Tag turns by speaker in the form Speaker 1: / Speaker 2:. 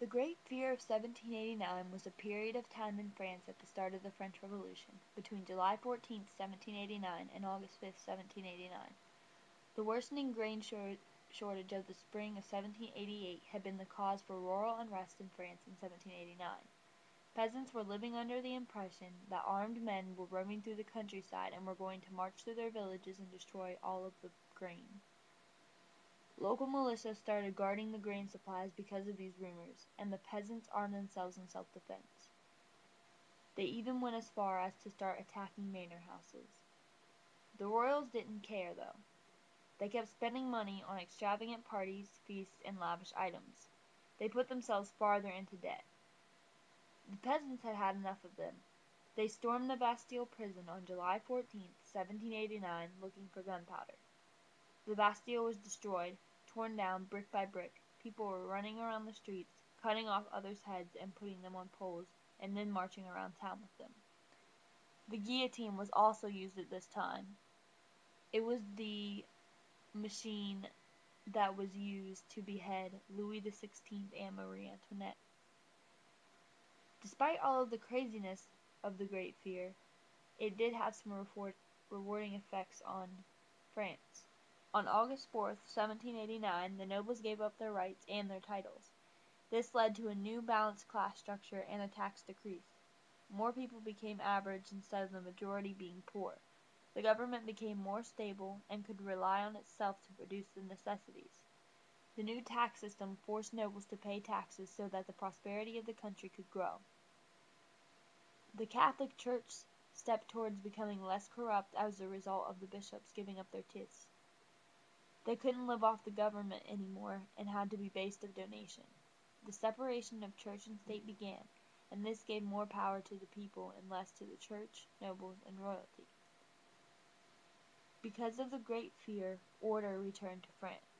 Speaker 1: The Great Fear of 1789 was a period of time in France at the start of the French Revolution, between July 14, 1789 and August 5, 1789. The worsening grain shortage of the spring of 1788 had been the cause for rural unrest in France in 1789. Peasants were living under the impression that armed men were roaming through the countryside and were going to march through their villages and destroy all of the grain. Local militia started guarding the grain supplies because of these rumors, and the peasants armed themselves in self-defense. They even went as far as to start attacking manor houses. The royals didn't care, though. They kept spending money on extravagant parties, feasts, and lavish items. They put themselves farther into debt. The peasants had had enough of them. They stormed the Bastille prison on July 14, 1789, looking for gunpowder. The Bastille was destroyed, torn down brick by brick. People were running around the streets, cutting off others' heads and putting them on poles, and then marching around town with them. The guillotine was also used at this time. It was the machine that was used to behead Louis XVI and Marie Antoinette. Despite all of the craziness of the Great Fear, it did have some rewarding effects on France. On August 4, 1789, the nobles gave up their rights and their titles. This led to a new balanced class structure and a tax decrease. More people became average instead of the majority being poor. The government became more stable and could rely on itself to produce the necessities. The new tax system forced nobles to pay taxes so that the prosperity of the country could grow. The Catholic Church stepped towards becoming less corrupt as a result of the bishops giving up their tithes. They couldn't live off the government anymore and had to be based on donation. The separation of church and state began, and this gave more power to the people and less to the church, nobles, and royalty. Because of the Great Fear, order returned to France.